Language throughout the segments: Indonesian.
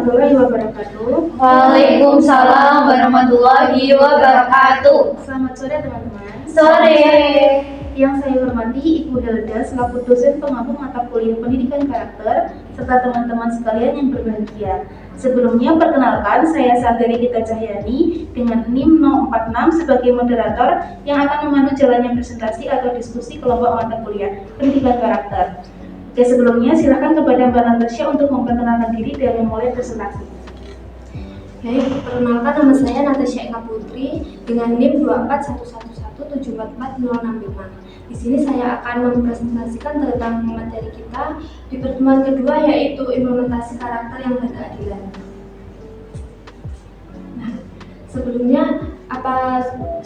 warahmatullahi wabarakatuh. Waalaikumsalam warahmatullahi wabarakatuh. Selamat sore teman-teman. Sore. Yang saya hormati Ibu Helda selaku dosen pengampu mata kuliah pendidikan karakter serta teman-teman sekalian yang berbahagia. Sebelumnya perkenalkan, saya Sandari Gita Cahyani dengan NIM 046 sebagai moderator yang akan memandu jalannya presentasi atau diskusi kelompok mata kuliah pendidikan karakter. Oke, sebelumnya silakan kepada Mbak Natasha untuk memperkenalkan diri dan memulai presentasi. Baik, perkenalkan nama saya Natasha Eka Putri dengan NIM 24117444065. Di sini saya akan mempresentasikan tentang materi kita di pertemuan kedua, yaitu implementasi karakter yang berkeadilan. Nah, sebelumnya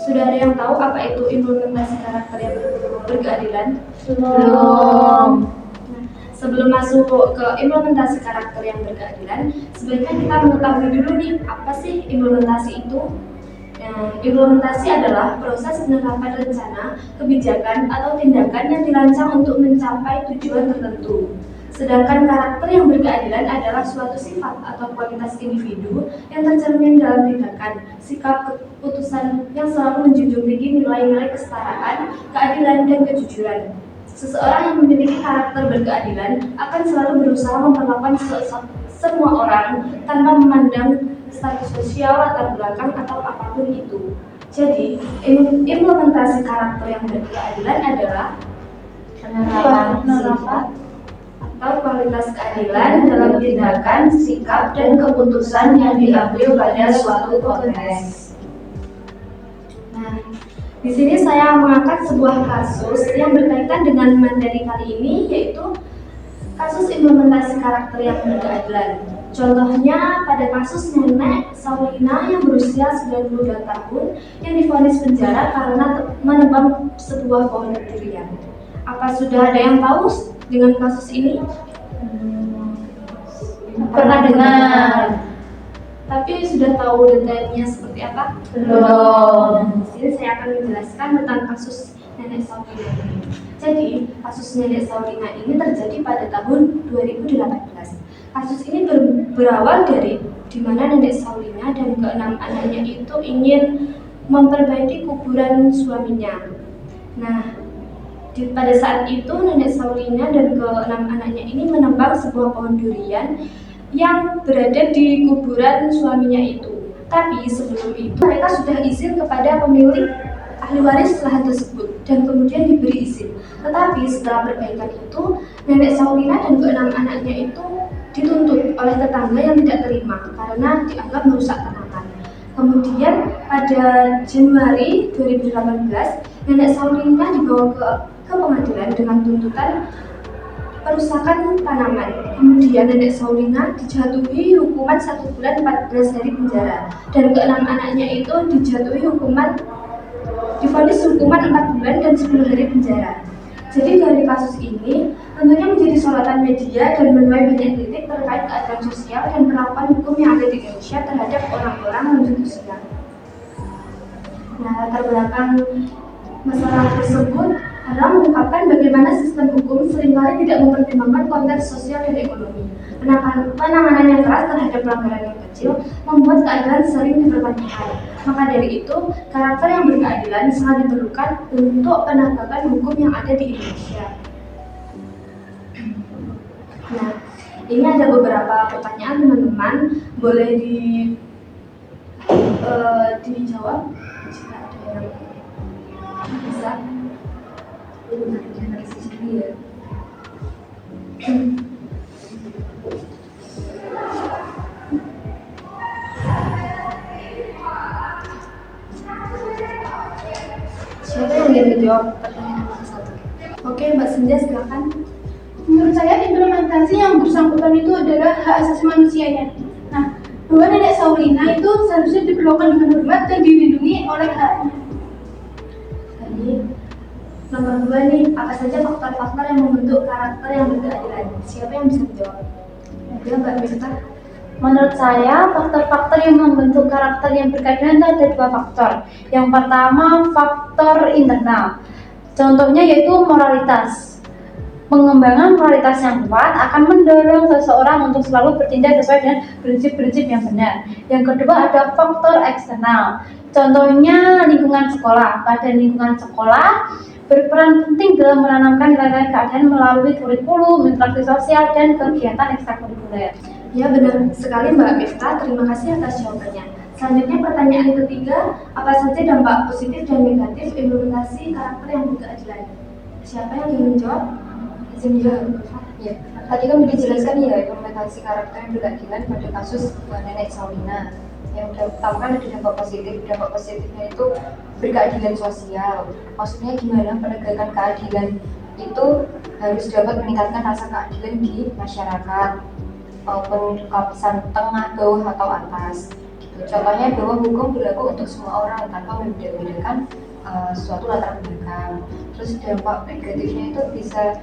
sudah ada yang tahu apa itu implementasi karakter yang berkeadilan? Belum. Sebelum masuk ke implementasi karakter yang berkeadilan, sebaiknya kita mengetahui dulu nih, apa sih implementasi itu? Implementasi adalah proses penerapan rencana, kebijakan, atau tindakan yang dirancang untuk mencapai tujuan tertentu. Sedangkan karakter yang berkeadilan adalah suatu sifat atau kualitas individu yang tercermin dalam tindakan, sikap, keputusan yang selalu menjunjung tinggi nilai-nilai kesetaraan, keadilan, dan kejujuran. Seseorang yang memiliki karakter berkeadilan akan selalu berusaha memperlakukan semua orang tanpa memandang status sosial, latar belakang, atau apapun itu. Jadi, implementasi karakter yang berkeadilan adalah penerapan sifat atau kualitas keadilan dalam tindakan, sikap, dan keputusan yang diambil pada suatu konteks. Nah, di sini saya mengangkat sebuah kasus yang berkaitan dengan materi kali ini, yaitu kasus implementasi karakter yang berkeadilan. Contohnya pada kasus nenek Saulina yang berusia 92 tahun yang divonis penjara karena menebang sebuah pohon durian. Apa sudah ada yang tahu dengan kasus ini? Pernah dengar. Tapi sudah tahu detailnya seperti apa? Belum. Di sini saya akan menjelaskan tentang kasus nenek Saulina ini. Jadi, kasus nenek Saulina ini terjadi pada tahun 2018. Kasus ini berawal dari di mana nenek Saulina dan keenam anaknya itu ingin memperbaiki kuburan suaminya. Nah, pada saat itu nenek Saulina dan keenam anaknya ini menebang sebuah pohon durian yang berada di kuburan suaminya itu. Tapi sebelum itu mereka sudah izin kepada pemilik ahli waris lahan tersebut dan kemudian diberi izin. Tetapi setelah perbaikan itu, nenek Saulina dan keenam anaknya itu dituntut oleh tetangga yang tidak terima karena dianggap merusak tanaman. Kemudian pada Januari 2018, nenek Saulina dibawa ke pengadilan dengan tuntutan perusakan tanaman. Kemudian nenek Saulina dijatuhi hukuman 1 bulan 14 hari penjara dan keenam anaknya itu divonis hukuman 4 bulan dan 10 hari penjara. Jadi dari kasus ini tentunya menjadi sorotan media dan menuai banyak kritik terkait keadilan sosial dan perlakuan hukum yang ada di Indonesia terhadap orang-orang lanjut usia. Nah, latar belakang masalah tersebut adalah mengungkapkan bagaimana sistem hukum seringkali tidak mempertimbangkan konteks sosial dan ekonomi. Penanganan yang keras terhadap pelanggaran yang kecil membuat keadilan sering dipertanyakan. Maka dari itu, karakter yang berkeadilan sangat diperlukan untuk penegakan hukum yang ada di Indonesia. Nah, ini ada beberapa pertanyaan teman-teman, boleh dijawab jika ada yang bisa. Siapa yang ingin menjawab pertanyaan nomor 1? Oke, Mbak Senja, silakan. Menurut saya implementasi yang bersangkutan itu adalah hak asasi manusianya. Nah, bahwa nenek Saulina itu seharusnya diperlakukan dengan hormat dan dilindungi oleh haknya. Tadi nomor 2 nih, apa saja faktor-faktor yang membentuk karakter yang berkeadilan? Siapa yang bisa menjawab? Ada Mbak Mirta? Menurut saya, faktor-faktor yang membentuk karakter yang berkeadilan itu ada 2 faktor. Yang pertama, faktor internal. Contohnya yaitu moralitas. Pengembangan moralitas yang kuat akan mendorong seseorang untuk selalu bertindak sesuai dengan prinsip-prinsip yang benar. Yang kedua ada faktor eksternal. Contohnya lingkungan sekolah. Pada lingkungan sekolah berperan penting dalam menanamkan nilai-nilai keadilan melalui kurikulum, interaksi sosial, dan kegiatan ekstrakurikuler. Ya, benar sekali Mbak Miftah, terima kasih atas jawabannya. Selanjutnya pertanyaan ketiga, apa saja dampak positif dan negatif implementasi karakter yang berkeadilan? Siapa yang ingin menjawab? Ya, tadi kan sudah dijelaskan ya implementasi karakter yang berkeadilan pada kasus Nenek Saulina. Yang pertama kan ada dampak positif. Dampak positifnya itu berkeadilan sosial. Maksudnya gimana penegakan keadilan itu harus dapat meningkatkan rasa keadilan di masyarakat maupun lapisan tengah, bawah atau atas. Gitu. Contohnya bahwa hukum berlaku untuk semua orang tanpa membedakan suatu latar belakang. Terus dampak negatifnya itu bisa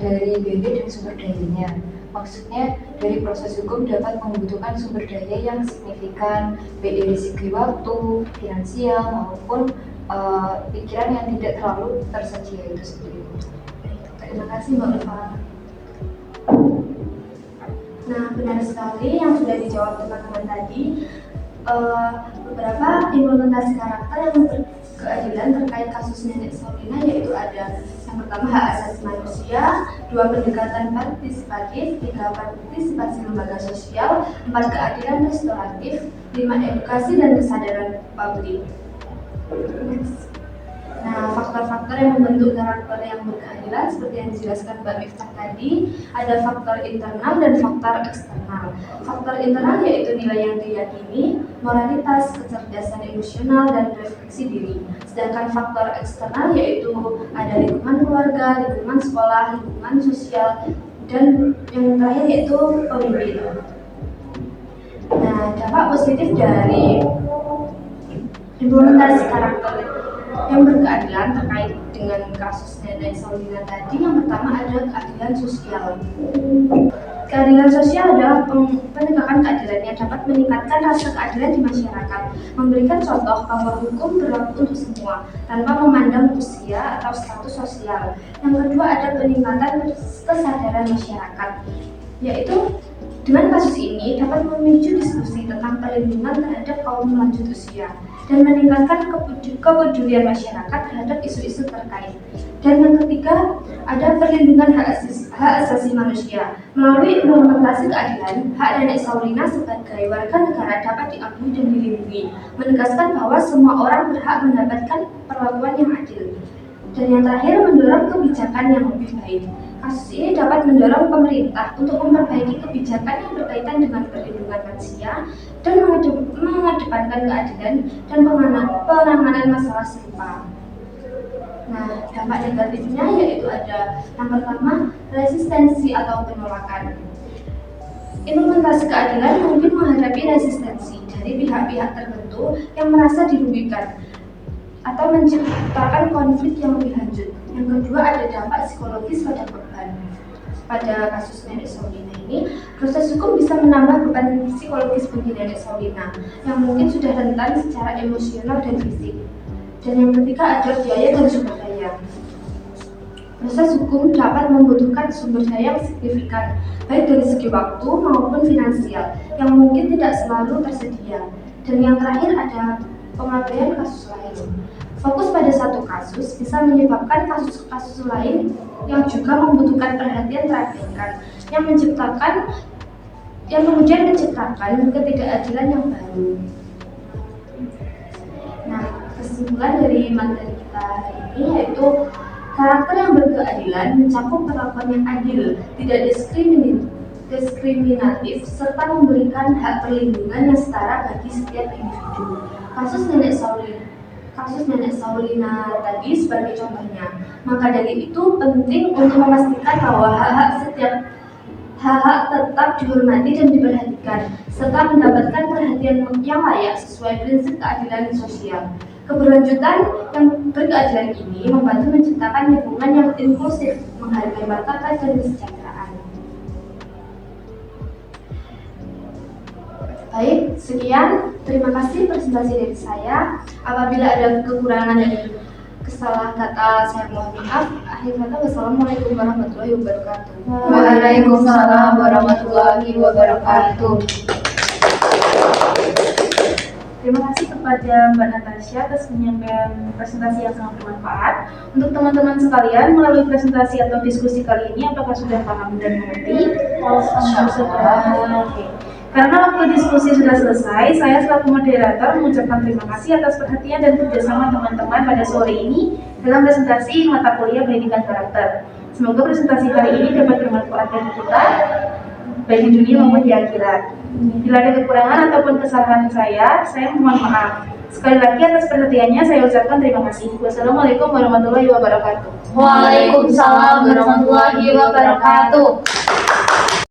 dari biaya dan sumber dayanya. Maksudnya dari proses hukum dapat membutuhkan sumber daya yang signifikan, baik dari segi waktu, finansial maupun pikiran yang tidak terlalu tersedia itu sendiri. Terima kasih Mbak Miftah. Nah, benar sekali yang sudah dijawab teman-teman tadi. Beberapa implementasi karakter yang berkeadilan terkait kasus Nenek Saulina yaitu ada yang pertama hak asasi manusia, 2 pendekatan partisipatif, 3 partisipasi lembaga sosial, 4 keadilan restoratif, 5 edukasi dan kesadaran publik. Nah, faktor-faktor yang membentuk karakter yang berkeadilan seperti yang dijelaskan Mbak Miftah tadi, ada faktor internal dan faktor eksternal. Faktor internal yaitu nilai yang diyakini, moralitas, kecerdasan emosional, dan refleksi diri. Sedangkan faktor eksternal yaitu ada lingkungan keluarga, lingkungan sekolah, lingkungan sosial, dan yang terakhir yaitu pemimpin. Nah, dampak positif dari implementasi karakter yang berkeadilan terkait dengan kasus Nenek Saulina tadi, yang pertama ada keadilan sosial. Keadilan sosial adalah penegakan keadilan yang dapat meningkatkan rasa keadilan di masyarakat, memberikan contoh bahwa hukum berlaku untuk semua tanpa memandang usia atau status sosial. Yang kedua ada peningkatan kesadaran masyarakat, yaitu dengan kasus ini dapat memicu diskusi tentang perlindungan terhadap kaum lanjut usia dan meningkatkan kepedulian masyarakat terhadap isu-isu terkait. Dan yang ketiga, ada perlindungan hak asasi manusia. Melalui implementasi keadilan, hak Nenek Saulina sebagai warga negara dapat diakui dan dilindungi, menegaskan bahwa semua orang berhak mendapatkan perlakuan yang adil. Dan yang terakhir, mendorong kebijakan yang lebih baik. Kasus ini dapat mendorong pemerintah untuk memperbaiki kebijakan yang berkaitan dengan perlindungan lansia dan mengedepankan keadilan dan penanganan masalah serupa. Nah, dampak negatifnya yaitu ada yang pertama, resistensi atau penolakan. Implementasi keadilan mungkin menghadapi resistensi dari pihak-pihak tertentu yang merasa dirugikan atau menciptakan konflik yang lebih lanjut. Yang kedua ada dampak psikologis pada korban. Pada kasus Nenek Saulina ini, proses hukum bisa menambah beban psikologis bagi Nenek Saulina yang mungkin sudah rentan secara emosional dan fisik. Dan yang ketiga ada biaya dan sumber daya. Proses hukum dapat membutuhkan sumber daya yang signifikan, baik dari segi waktu maupun finansial, yang mungkin tidak selalu tersedia. Dan yang terakhir ada pengabaian kasus lain. Fokus pada satu kasus bisa menyebabkan kasus-kasus lain yang juga membutuhkan perhatian terabaikan, yang kemudian menciptakan ketidakadilan yang baru. Nah, kesimpulan dari materi kita hari ini yaitu karakter yang berkeadilan mencakup perlakuan yang adil, tidak diskriminatif, serta memberikan hak perlindungan yang setara bagi setiap individu. Kasus Nenek Saulina tadi sebagai contohnya. Maka dari itu penting untuk memastikan bahwa hak-hak tetap dihormati dan diperhatikan, serta mendapatkan perhatian yang layak sesuai prinsip keadilan sosial. Keberlanjutan yang berkeadilan ini membantu menciptakan lingkungan yang inklusif, menghargai martabat dan kesejahteraan. Baik, sekian. Terima kasih presentasi dari saya. Apabila ada kekurangan dan Kesalah kata saya mohon maaf. Akhir kata wassalamualaikum warahmatullahi wabarakatuh. Waalaikumsalam warahmatullahi wabarakatuh. Terima kasih kepada Mbak Natasha atas penyampaian presentasi yang sangat bermanfaat. Untuk teman-teman sekalian, melalui presentasi atau diskusi kali ini, apakah sudah paham dan mengerti? Sudah. Oke. Karena waktu diskusi sudah selesai, saya selaku moderator mengucapkan terima kasih atas perhatian dan kerjasama teman-teman pada sore ini dalam presentasi mata kuliah pendidikan karakter. Semoga presentasi kali ini dapat bermanfaat bagi kita, baik di dunia maupun di akhirat. Bila ada kekurangan ataupun kesalahan saya mohon maaf. Sekali lagi atas perhatiannya saya ucapkan terima kasih. Wassalamualaikum warahmatullahi wabarakatuh. Waalaikumsalam warahmatullahi wabarakatuh.